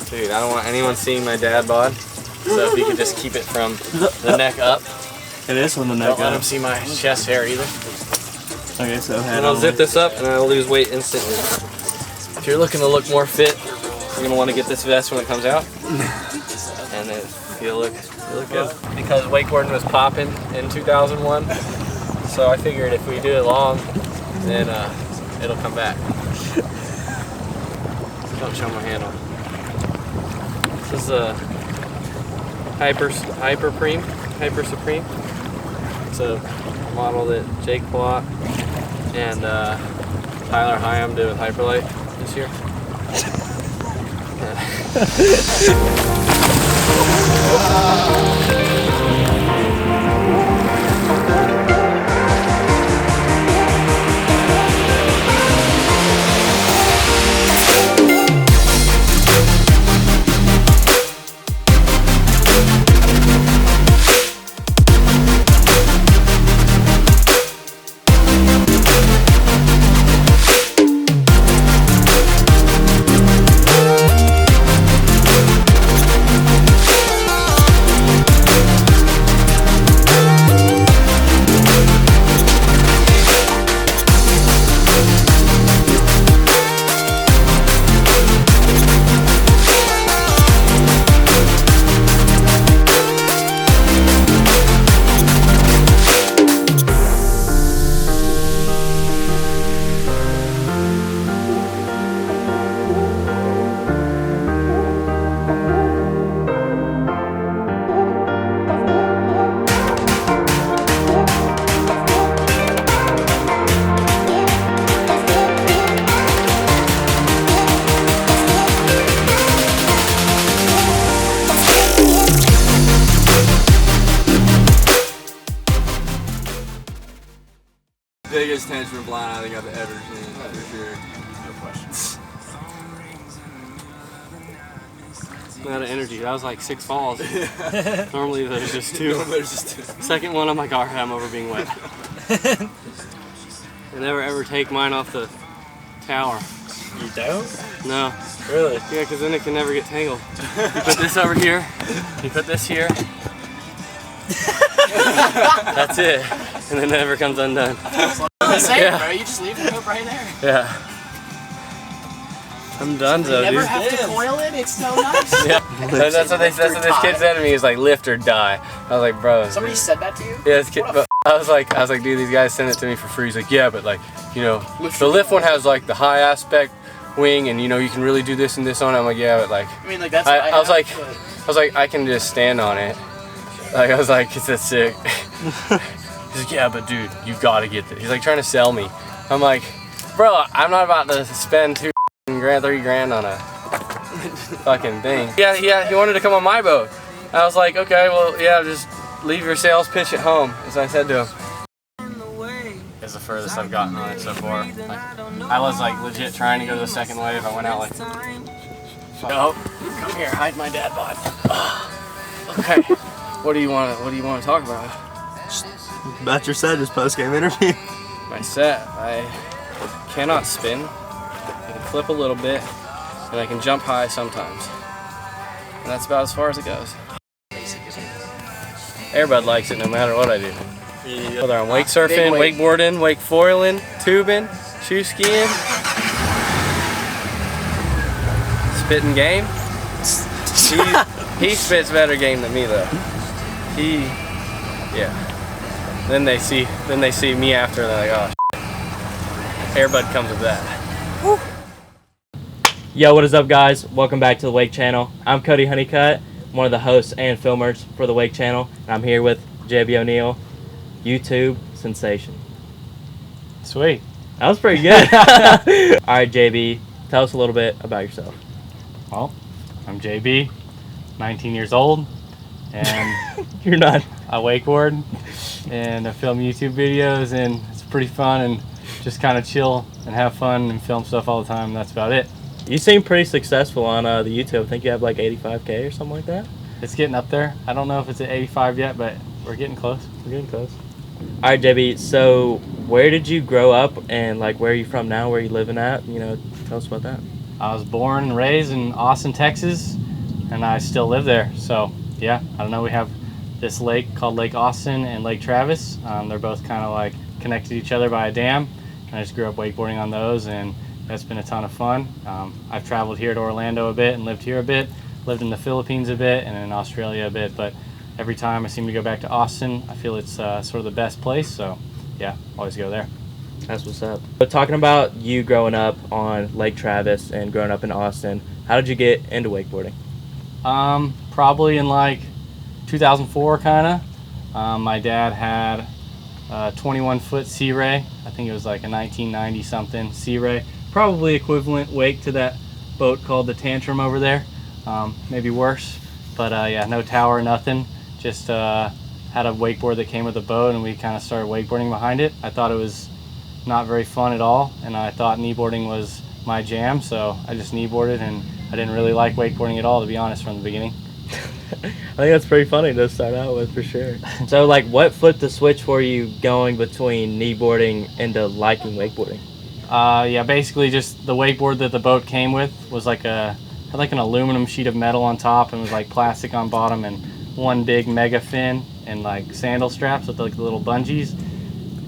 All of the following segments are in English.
Dude, I don't want anyone seeing my dad bod. So if you could just keep it from the neck up. It is from the neck up. Don't let him see my chest hair either. Okay, so and I'll zip this up and I'll lose weight instantly. If you're looking to look more fit, you're gonna want to get this vest when it comes out. And then you'll look good. Because wakeboarding was popping in 2001, so I figured if we do it long, then it'll come back. Don't show my handle. This is a Hyper Supreme. It's a model that Jake Plott and Tyler Hyam did with Hyperlight this year. Biggest tension blind I think I've ever seen, for sure. No questions. I'm out of energy. That was like 6 falls. Normally there's just 2. Second one, I'm like, alright, I'm over being wet. I never ever take mine off the tower. You don't? No. Really? Yeah, because then it can never get tangled. You put this over here, you put this here. That's it. And it never comes undone. Same, bro. You just leave the hook right there. Yeah. I'm done, though, dude. You never have to coil it. It's so nice. Yeah. That's what this kid said to me. He was like, lift or die. I was like, bro. Somebody said that to you? Yeah, this kid. But I was like, dude, these guys sent it to me for free. He's like, yeah, but like, you know, the lift one has like the high aspect wing, and you know, you can really do this and this on it. I'm like, yeah, but like, I mean, like that's. I was like, I can just stand on it. Like, I was like, it's that sick. He's like, yeah, but dude, you gotta get this. He's like trying to sell me. I'm like, bro, I'm not about to spend $2 grand, $3 grand on a fucking thing. Yeah, he wanted to come on my boat. I was like, okay, well, yeah, just leave your sales pitch at home, as I said to him. It's the furthest I've gotten on it so far. Like, I was like legit trying to go to the second wave. I went out like, oh, come here, hide my dad bod. Okay, what do you want to talk about? About your set, just post-game interview. My set, I cannot spin. I can flip a little bit, and I can jump high sometimes. And that's about as far as it goes. Everybody likes it no matter what I do. Whether I'm wake surfing, wakeboarding, wake foiling, tubing, shoe skiing, spitting game. He spits better game than me though. Yeah. Then they see me after and they're like, oh, Airbud comes with that. Woo. Yo, what is up, guys? Welcome back to the Wake Channel. I'm Cody Hunnicutt, one of the hosts and filmers for the Wake Channel, and I'm here with JB Oneill, YouTube sensation. Sweet. That was pretty good. All right, JB, tell us a little bit about yourself. Well, I'm JB, 19 years old, and You're not. I wakeboard and I film YouTube videos, and it's pretty fun and just kind of chill and have fun and film stuff all the time. That's about it. You seem pretty successful on the YouTube. I think you have like 85K or something like that. It's getting up there. I don't know if it's at 85 yet, but we're getting close. We're getting close. All right, JB, so where did you grow up and like where are you from now? Where are you living at? You know, tell us about that. I was born and raised in Austin, Texas, and I still live there. So yeah, I don't know, we have this lake called Lake Austin and Lake Travis. They're both kind of like connected to each other by a dam, and I just grew up wakeboarding on those, and that's been a ton of fun. I've traveled here to Orlando a bit and lived here a bit, lived in the Philippines a bit and in Australia a bit, but every time I seem to go back to Austin, I feel it's sort of the best place, so yeah, always go there. That's what's up. But talking about you growing up on Lake Travis and growing up in Austin, how did you get into wakeboarding? Probably in like 2004 kind of. My dad had a 21-foot Sea Ray. I think it was like a 1990 something Sea Ray. Probably equivalent wake to that boat called the Tantrum over there. Maybe worse, but yeah, no tower, nothing. Just had a wakeboard that came with the boat, and we kind of started wakeboarding behind it. I thought it was not very fun at all, and I thought kneeboarding was my jam, so I just kneeboarded, and I didn't really like wakeboarding at all, to be honest, from the beginning. I think that's pretty funny to start out with, for sure. So like, what flipped the switch for you going between kneeboarding into liking wakeboarding? Yeah, basically just the wakeboard that the boat came with was like had like an aluminum sheet of metal on top, and was like plastic on bottom, and one big mega fin and like sandal straps with like the little bungees.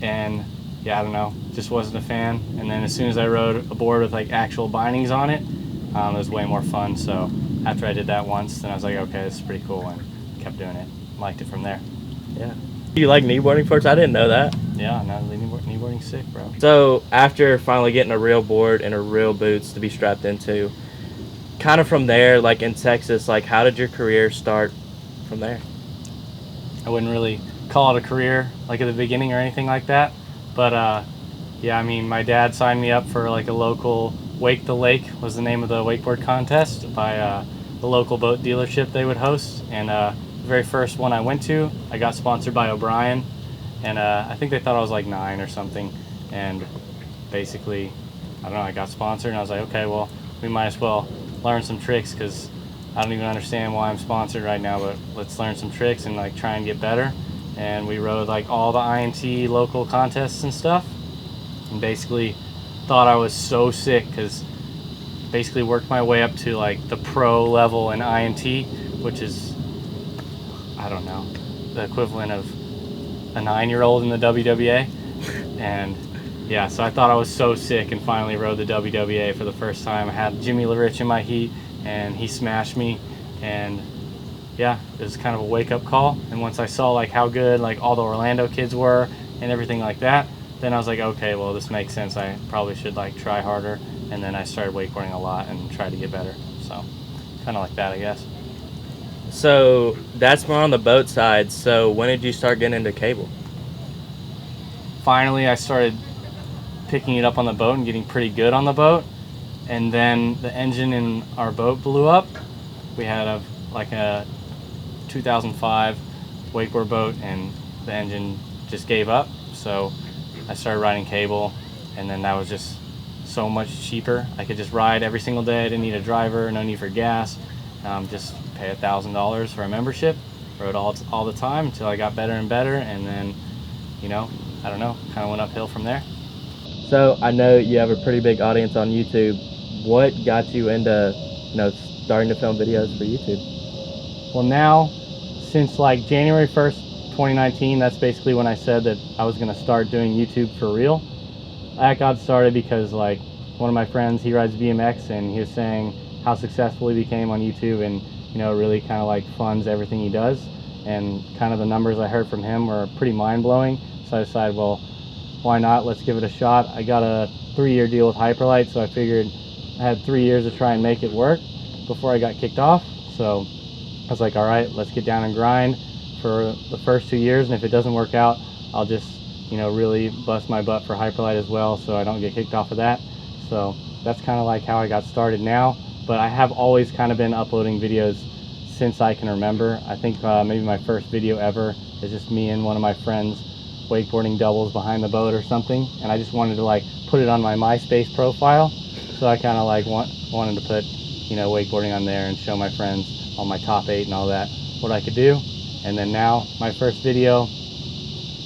And yeah, I don't know, just wasn't a fan. And then as soon as I rode a board with like actual bindings on it, it was way more fun. So after I did that once, then I was like, okay, this is pretty cool, and kept doing it. Liked it from there. Yeah. You like kneeboarding first? I didn't know that. Yeah, no, kneeboarding's sick, bro. So after finally getting a real board and a real boots to be strapped into, kind of from there, like in Texas, like how did your career start from there? I wouldn't really call it a career like at the beginning or anything like that, but yeah, I mean, my dad signed me up for like a local Wake the Lake was the name of the wakeboard contest by the local boat dealership they would host, and the very first one I went to, I got sponsored by O'Brien, and I think they thought I was like 9 or something, and basically, I don't know, I got sponsored, and I was like, okay, well, we might as well learn some tricks, because I don't even understand why I'm sponsored right now, but let's learn some tricks and like try and get better. And we rode like all the INT local contests and stuff, and basically thought I was so sick, because basically worked my way up to like the pro level in INT, which is, I don't know, the equivalent of a 9-year-old in the WWA. And yeah, so I thought I was so sick, and finally rode the WWA for the first time. I had Jimmy LaRich in my heat, and he smashed me, and yeah, it was kind of a wake-up call. And once I saw like how good like all the Orlando kids were and everything like that, then I was like, okay, well, this makes sense. I probably should like try harder. And then I started wakeboarding a lot and tried to get better. So kind of like that, I guess. So that's more on the boat side. So when did you start getting into cable? Finally, I started picking it up on the boat and getting pretty good on the boat. And then the engine in our boat blew up. We had a 2005 wakeboard boat, and the engine just gave up. So I started riding cable, and then that was just so much cheaper. I could just ride every single day. I didn't need a driver, no need for gas. Just pay $1,000 for a membership. Rode all the time until I got better and better, and then, you know, I don't know, kind of went uphill from there. So I know you have a pretty big audience on YouTube. What got you into, you know, starting to film videos for YouTube? Well, now, since like January 1st, 2019, that's basically when I said that I was going to start doing YouTube for real. That got started because like one of my friends, he rides BMX, and he was saying how successful he became on YouTube, and you know, really kind of like funds everything he does, and kind of the numbers I heard from him were pretty mind-blowing. So I decided, well, why not? Let's give it a shot. I got a 3-year deal with Hyperlite, so I figured I had 3 years to try and make it work before I got kicked off. So I was like, all right, let's get down and grind for the first 2 years, and if it doesn't work out, I'll just, you know, really bust my butt for Hyperlite as well, so I don't get kicked off of that. So that's kind of like how I got started now. But I have always kind of been uploading videos since I can remember. I think maybe my first video ever is just me and one of my friends wakeboarding doubles behind the boat or something, and I just wanted to like put it on my MySpace profile. So I kind of like wanted to put, you know, wakeboarding on there and show my friends all my top 8 and all that, what I could do. And then now my first video,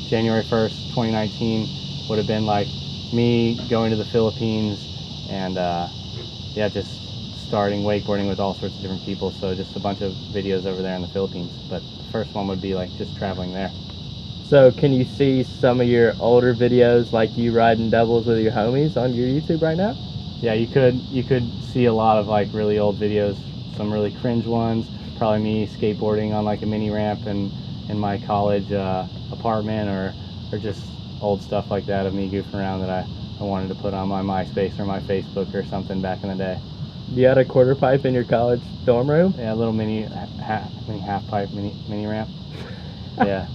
January 1st, 2019, would have been like me going to the Philippines and yeah, just starting wakeboarding with all sorts of different people. So just a bunch of videos over there in the Philippines. But the first one would be like just traveling there. So can you see some of your older videos, like you riding doubles with your homies, on your YouTube right now? Yeah, you could see a lot of like really old videos, some really cringe ones. Probably me skateboarding on like a mini ramp in my college apartment, or just old stuff like that of me goofing around that I wanted to put on my MySpace or my Facebook or something back in the day. You had a quarter pipe in your college dorm room? Yeah, a little mini half pipe mini ramp. Yeah.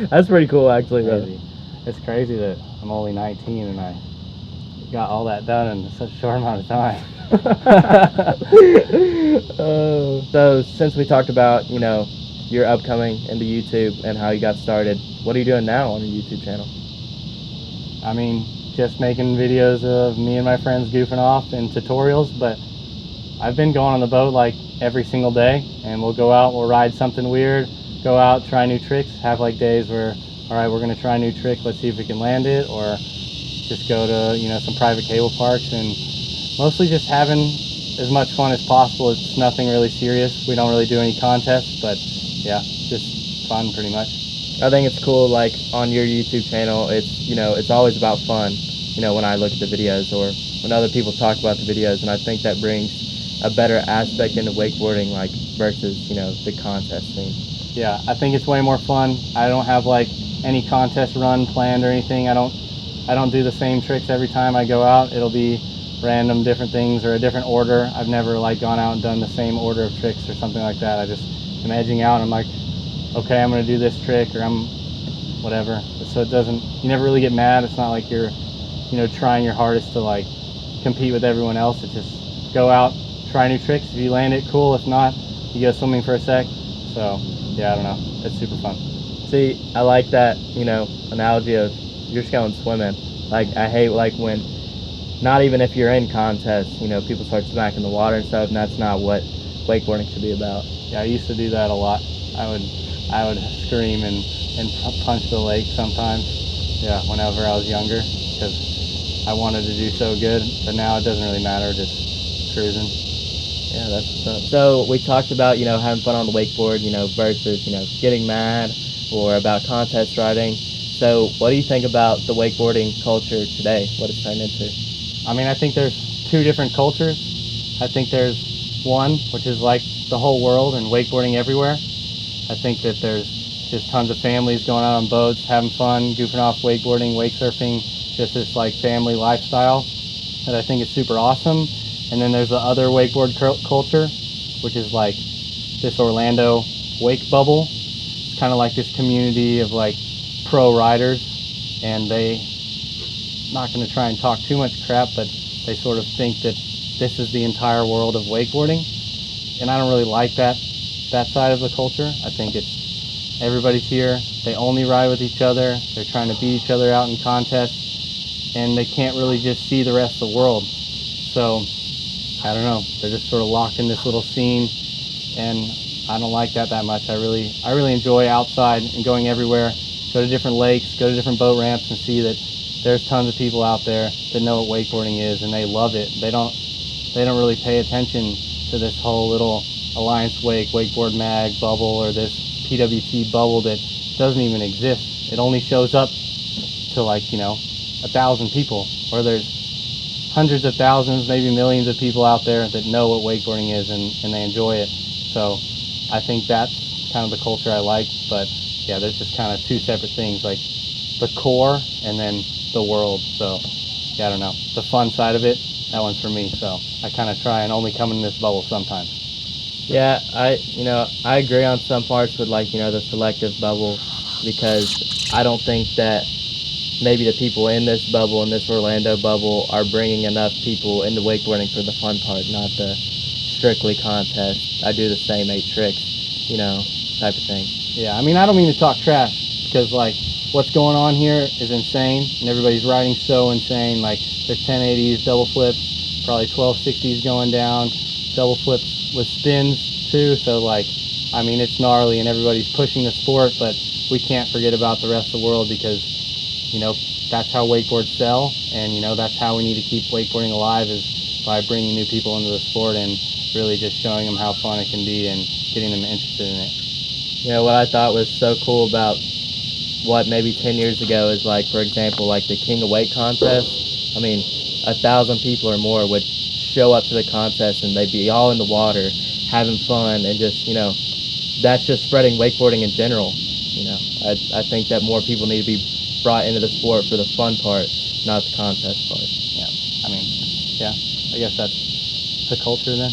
That's pretty cool, actually. Crazy. It's crazy that I'm only 19 and I got all that done in such a short amount of time. So since we talked about, you know, your upcoming into YouTube and how you got started, what are you doing now on your YouTube channel? I mean, just making videos of me and my friends goofing off in tutorials, but I've been going on the boat like every single day, and we'll go out, we'll ride something weird, go out, try new tricks, have like days where, all right, we're gonna try a new trick, let's see if we can land it, or just go to, you know, some private cable parks, and mostly just having as much fun as possible. It's nothing really serious. We don't really do any contests, but yeah, just fun pretty much. I think it's cool, like on your YouTube channel, it's, you know, it's always about fun, you know, when I look at the videos or when other people talk about the videos, and I think that brings a better aspect into wakeboarding, like versus, you know, the contest thing. Yeah, I think it's way more fun. I don't have like any contest run planned or anything. I don't do the same tricks every time I go out. It'll be random different things or a different order. I've never like gone out and done the same order of tricks or something like that. I just am edging out and I'm like, okay, I'm gonna do this trick, or I'm whatever. So it doesn't, you never really get mad. It's not like you're, you know, trying your hardest to like compete with everyone else. It's just go out, try new tricks. If you land it, cool. If not, you go swimming for a sec. So yeah, I don't know. It's super fun. See, I like that, you know, analogy of you're just going swimming. Like, I hate like when, not even if you're in contests, you know, people start smacking the water and stuff, and that's not what wakeboarding should be about. Yeah, I used to do that a lot. I would scream and punch the lake sometimes. Yeah, whenever I was younger, because I wanted to do so good. But now it doesn't really matter, just cruising. Yeah, that's what's up. So we talked about, you know, having fun on the wakeboard, you know, versus, you know, getting mad, or about contest riding. So what do you think about the wakeboarding culture today, what it's turned into? I mean, I think there's two different cultures. I think there's one, which is like the whole world and wakeboarding everywhere. I think that there's just tons of families going out on boats, having fun, goofing off, wakeboarding, wake surfing, just this like family lifestyle that I think is super awesome. And then there's the other wakeboard culture, which is like this Orlando wake bubble. It's kind of like this community of like pro riders, and they, not going to try and talk too much crap, but they sort of think that this is the entire world of wakeboarding. And I don't really like that side of the culture. I think it's, everybody's here, they only ride with each other, they're trying to beat each other out in contests, and they can't really just see the rest of the world. So I don't know, they're just sort of locked in this little scene, and I don't like that much. I really enjoy outside and going everywhere, go to different lakes, go to different boat ramps, and see that there's tons of people out there that know what wakeboarding is, and they love it. They don't really pay attention to this whole little Alliance Wake, Wakeboard Mag bubble, or this PWT bubble that doesn't even exist. It only shows up to like, you know, 1,000 people, or there's hundreds of thousands, maybe millions of people out there that know what wakeboarding is, and they enjoy it. So I think that's kind of the culture I like. But yeah, there's just kind of two separate things, like the core and then the world. So yeah, I don't know, the fun side of it, that one's for me. So I kind of try and only come in this bubble sometimes. Yeah, I agree on some parts with, like, you know, the selective bubble, because I don't think that maybe the people in this bubble, in this Orlando bubble, are bringing enough people into wakeboarding for the fun part, not the strictly contest. I do the same 8 tricks, you know, type of thing. Yeah, I mean, I don't mean to talk trash, because like what's going on here is insane, and everybody's riding so insane. Like there's 1080s, double flips, probably 1260s going down, double flips with spins too. So like, I mean, it's gnarly, and everybody's pushing the sport, but we can't forget about the rest of the world, because, you know, that's how wakeboards sell, and, you know, that's how we need to keep wakeboarding alive, is by bringing new people into the sport and really just showing them how fun it can be and getting them interested in it. You know, what I thought was so cool about what maybe 10 years ago is like, for example, like the King of Wake contest. I mean, 1,000 people or more would show up to the contest and they'd be all in the water having fun, and just, you know, that's just spreading wakeboarding in general. You know, I think that more people need to be brought into the sport for the fun part, not the contest part. Yeah, I mean, yeah, I guess that's the culture then.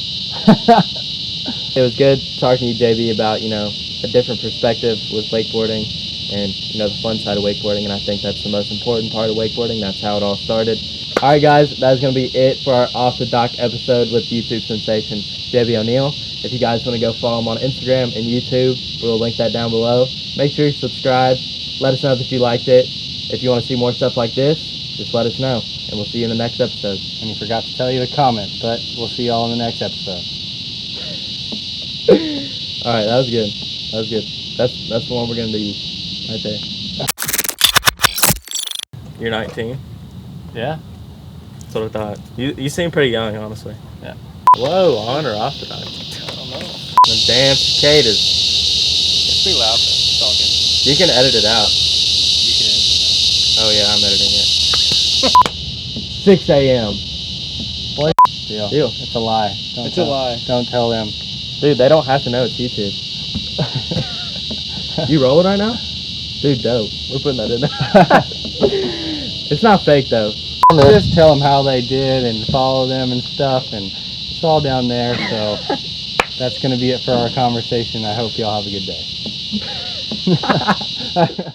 It was good talking to you, JB, about, you know, a different perspective with wakeboarding and, you know, the fun side of wakeboarding, and I think that's the most important part of wakeboarding. That's how it all started. All right, guys, that's going to be it for our Off the Dock episode with YouTube sensation JB Oneill. If you guys want to go follow him on Instagram and YouTube, we'll link that down below. Make sure you subscribe. Let us know if you liked it. If you want to see more stuff like this, just let us know, and we'll see you in the next episode. And we forgot to tell you to comment, but we'll see you all in the next episode. All right, that was good. That was good. That's the one we're going to use right there. You're 19? Yeah? That's what I thought. You seem pretty young, honestly. Yeah. Whoa, on or off the dock? I don't know. The damn cicadas. It's pretty loud talking. You can edit it out. You can edit it Oh yeah, I'm editing it. 6 a.m. out. Deal. It's a lie. It's a lie. Don't tell them. Dude, they don't have to know it's YouTube. You rolling right now? Dude, dope. We're putting that in there. It's not fake though. Just tell them how they did and follow them and stuff, and it's all down there. So that's going to be it for our conversation. I hope y'all have a good day.